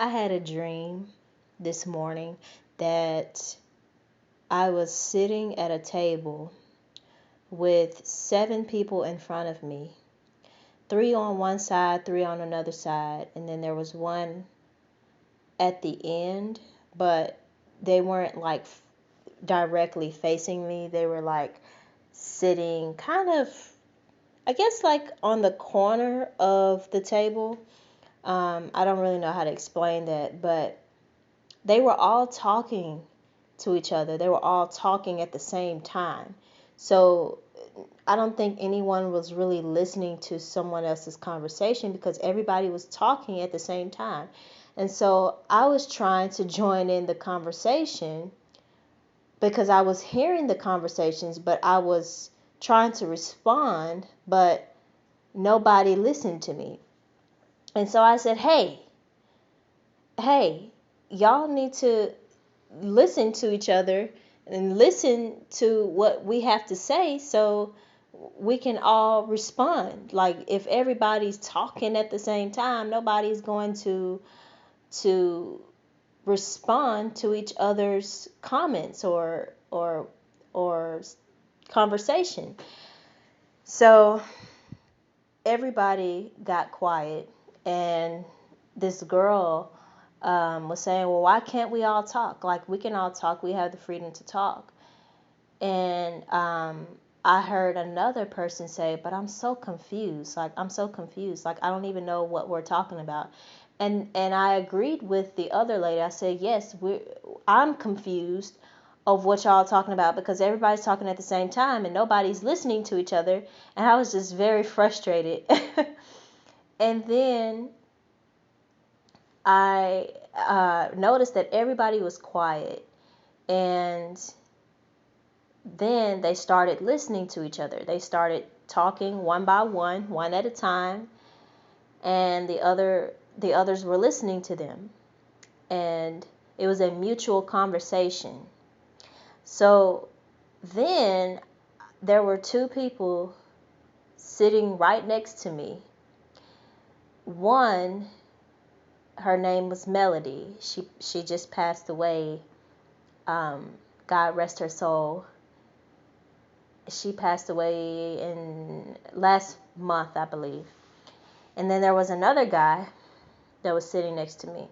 I had a dream this morning that I was sitting at a table with 7 people in front of me, 3 on one side, 3 on another side, and then there was one at the end, but they weren't like directly facing me. They were like sitting kind of, I guess, like on the corner of the table. I don't really know how to explain that, but they were all talking to each other. They were all talking at the same time. So I don't think anyone was really listening to someone else's conversation because everybody was talking at the same time. And so I was trying to join in the conversation because I was hearing the conversations, but I was trying to respond, but nobody listened to me. And so I said, hey, y'all need to listen to each other and listen to what we have to say so we can all respond. Like, if everybody's talking at the same time, nobody's going to respond to each other's comments or conversation. So everybody got quiet, and this girl was saying, well, why can't we all talk? Like, we can all talk. We have the freedom to talk. And I heard another person say, but I'm so confused. Like, I'm so confused. Like, I don't even know what we're talking about. And I agreed with the other lady. I said, yes, I'm confused of what y'all are talking about because everybody's talking at the same time and nobody's listening to each other. And I was just very frustrated. And then I noticed that everybody was quiet, and then they started listening to each other. They started talking one by one at a time, and the others were listening to them, and it was a mutual conversation. So then there were 2 people sitting right next to me. One, her name was Melody. She just passed away. God rest her soul. She passed away in last month, I believe. And then there was another guy that was sitting next to me.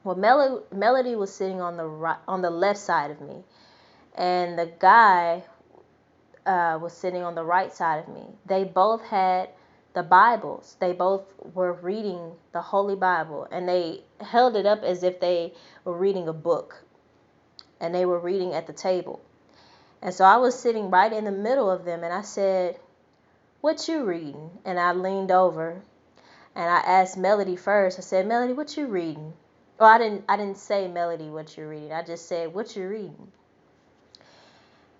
Well, Melody was sitting on the left side of me, and the guy was sitting on the right side of me. They both had the Bibles. They both were reading the Holy Bible, and they held it up as if they were reading a book, and they were reading at the table. And so I was sitting right in the middle of them, and I said, what you reading? And I leaned over, and I asked Melody first. I said, Melody, what you reading? Well, I didn't say, Melody, what you reading. I just said, what you reading?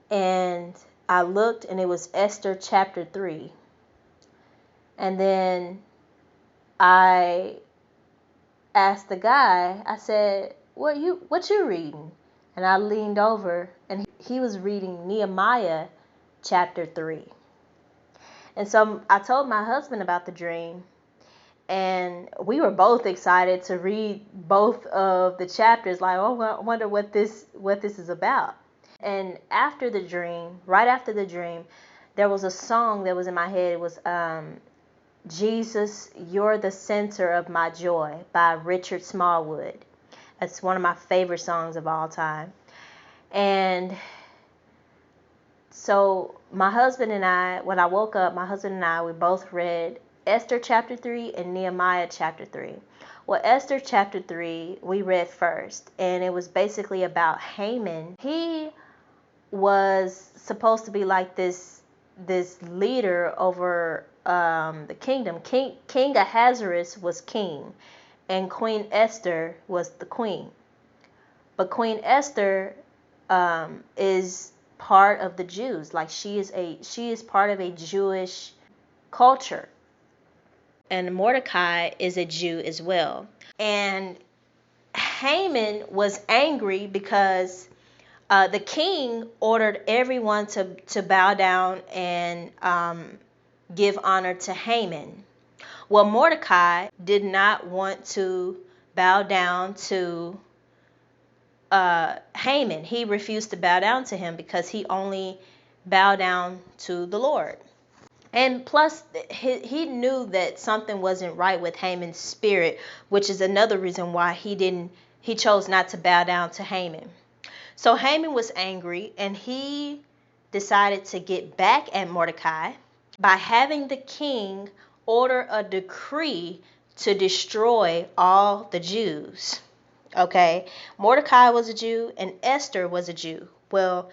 And I looked, and it was Esther chapter 3. And then I asked the guy, I said, what you reading? And I leaned over, and he was reading Nehemiah chapter 3. And so I told my husband about the dream, and we were both excited to read both of the chapters. Like, oh, I wonder what this is about. And after the dream, right after the dream, there was a song that was in my head. It was Jesus, You're the Center of My Joy by Richard Smallwood. That's one of my favorite songs of all time. And so my husband and I, when I woke up, we both read Esther chapter 3 and Nehemiah chapter 3. Well, Esther chapter 3, we read first, and it was basically about Haman. He was supposed to be like this leader over the kingdom. King Ahasuerus was king, and Queen Esther was the queen. But Queen Esther is part of the Jews. Like, she is part of a Jewish culture. And Mordecai is a Jew as well. And Haman was angry because the king ordered everyone to bow down and give honor to Haman. Well, Mordecai did not want to bow down to Haman. He refused to bow down to him because he only bowed down to the Lord. And plus, he knew that something wasn't right with Haman's spirit, which is another reason why he chose not to bow down to Haman. So Haman was angry, and he decided to get back at Mordecai by having the king order a decree to destroy all the Jews. Okay, Mordecai was a Jew and Esther was a Jew. Well,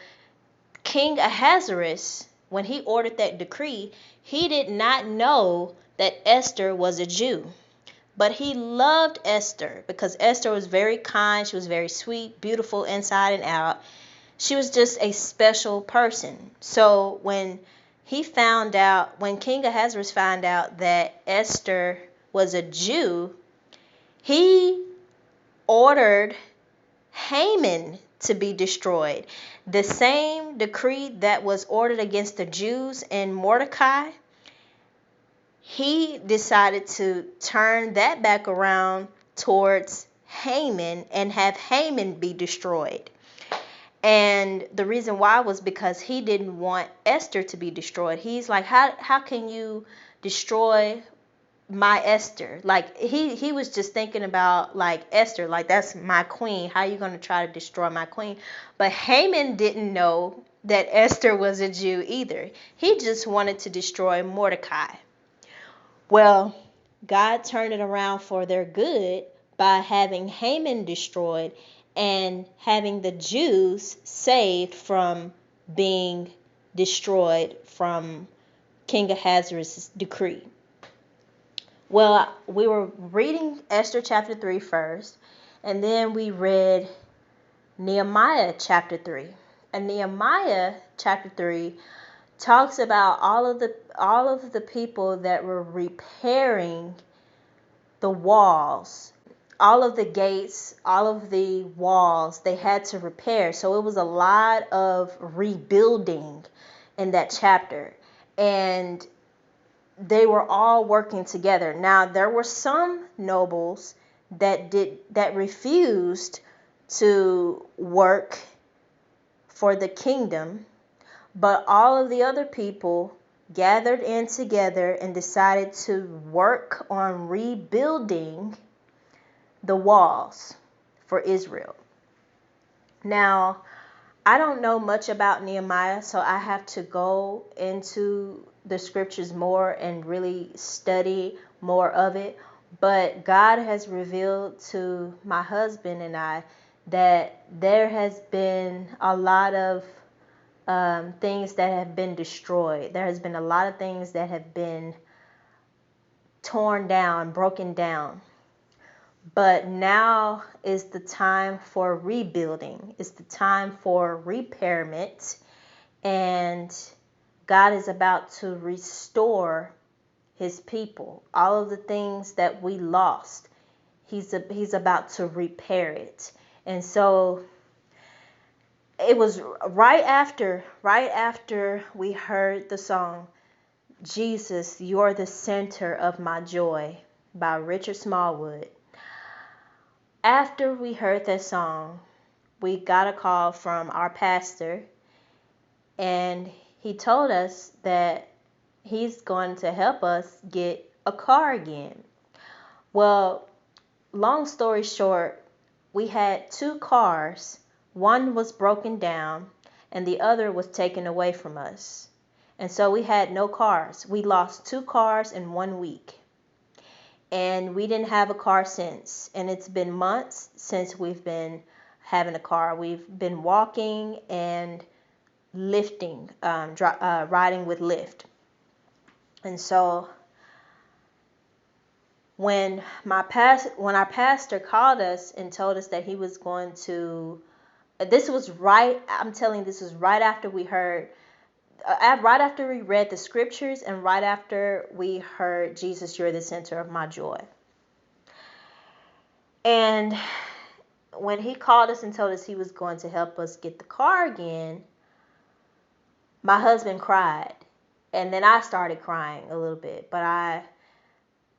King Ahasuerus, when he ordered that decree, he did not know that Esther was a Jew. But he loved Esther because Esther was very kind. She was very sweet, beautiful inside and out. She was just a special person. So when King Ahasuerus found out that Esther was a Jew, he ordered Haman to be destroyed. The same decree that was ordered against the Jews and Mordecai, he decided to turn that back around towards Haman and have Haman be destroyed. And the reason why was because he didn't want Esther to be destroyed. He's like, how can you destroy my Esther? Like he was just thinking about like Esther, like that's my queen. How are you going to try to destroy my queen? But Haman didn't know that Esther was a Jew either. He just wanted to destroy Mordecai. Well, God turned it around for their good by having Haman destroyed and having the Jews saved from being destroyed from King Ahasuerus' decree. Well, we were reading Esther chapter 3 first, and then we read Nehemiah chapter 3. And Nehemiah chapter 3 talks about all of the people that were repairing the walls, all of the gates, all of the walls they had to repair. So it was a lot of rebuilding in that chapter. And they were all working together. Now there were some nobles that refused to work for the kingdom, but all of the other people gathered in together and decided to work on rebuilding the walls for Israel. Now, I don't know much about Nehemiah, so I have to go into the scriptures more and really study more of it. But God has revealed to my husband and I that there has been a lot of things that have been destroyed. There has been a lot of things that have been torn down, broken down. But now is the time for rebuilding. It's the time for repairment. And God is about to restore his people. All of the things that we lost, he's about to repair it. And so it was right after we heard the song, Jesus, You're the Center of My Joy by Richard Smallwood. After we heard that song, we got a call from our pastor, and he told us that he's going to help us get a car again. Well, long story short, we had 2 cars. One was broken down, and the other was taken away from us. And so we had no cars. We lost 2 cars in 1 week. And we didn't have a car since. And it's been months since we've been having a car. We've been walking and lifting, riding with Lyft. And so when our pastor called us and told us that he was going to, this was right after we heard, right after we read the scriptures and right after we heard Jesus, You're the Center of My Joy. And when he called us and told us he was going to help us get the car again, my husband cried. And then I started crying a little bit. But I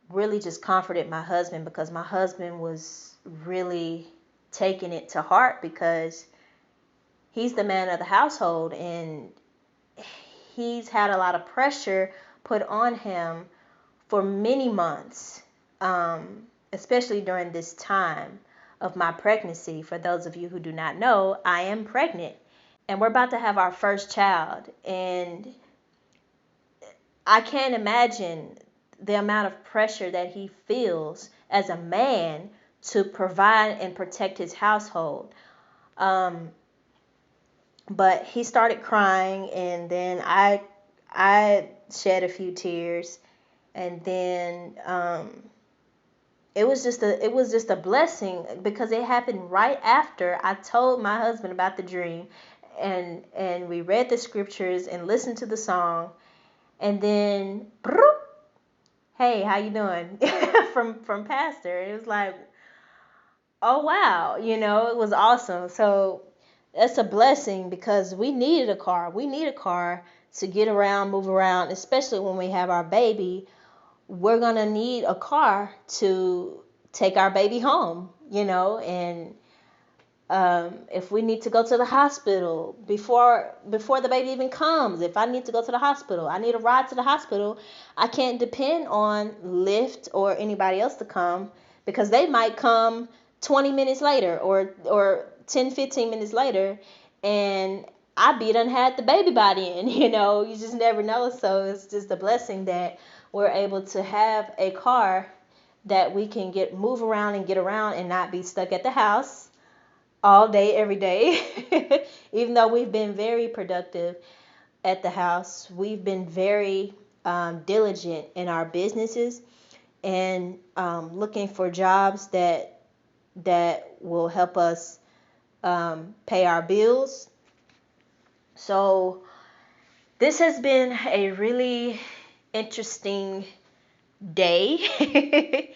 really just comforted my husband because my husband was really taken it to heart because he's the man of the household, and he's had a lot of pressure put on him for many months, especially during this time of my pregnancy. For those of you who do not know, I am pregnant, and we're about to have our first child. And I can't imagine the amount of pressure that he feels as a man to provide and protect his household. But he started crying, and then I shed a few tears, and then it was just a blessing because it happened right after I told my husband about the dream, and we read the scriptures and listened to the song, and then hey, how you doing? from pastor. It was like, oh wow, it was awesome. So that's a blessing because we needed a car. We need a car to get around, move around, especially when we have our baby. We're going to need a car to take our baby home, and if we need to go to the hospital before the baby even comes, if I need to go to the hospital, I need a ride to the hospital. I can't depend on Lyft or anybody else to come because they might come 20 minutes later or 10, 15 minutes later, and I be done had the baby by then. You just never know. So it's just a blessing that we're able to have a car that we can move around and get around and not be stuck at the house all day, every day. Even though we've been very productive at the house, we've been very diligent in our businesses and looking for jobs that will help us pay our bills. So this has been a really interesting day.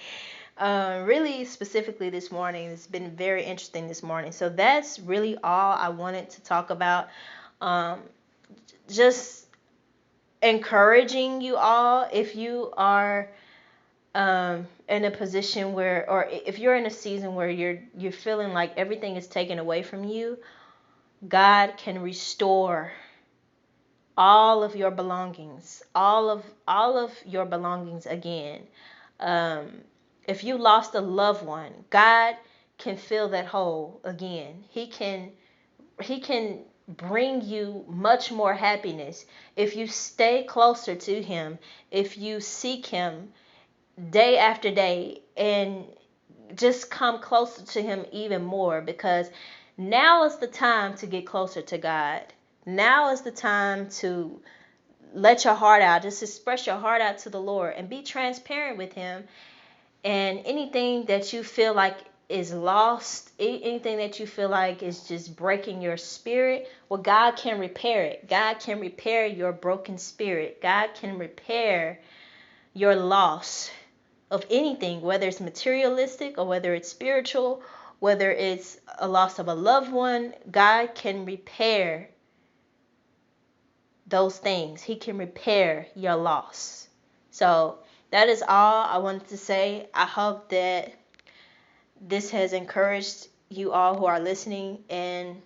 Really specifically this morning, it's been very interesting this morning. So that's really all I wanted to talk about. Just encouraging you all, if you are in a position where, or if you're in a season where you're feeling like everything is taken away from you, God can restore all of your belongings, all of your belongings again. If you lost a loved one, God can fill that hole again. He can bring you much more happiness if you stay closer to him, if you seek him day after day and just come closer to him even more, because now is the time to get closer to God. Now is the time to let your heart out. Just express your heart out to the Lord and be transparent with him. And anything that you feel like is lost, anything that you feel like is just breaking your spirit, well, God can repair it. God can repair your broken spirit. God can repair your loss of anything, whether it's materialistic or whether it's spiritual, whether it's a loss of a loved one. God can repair those things. He can repair your loss. So that is all I wanted to say. I hope that this has encouraged you all who are listening, and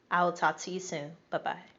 I will talk to you soon. Bye-bye.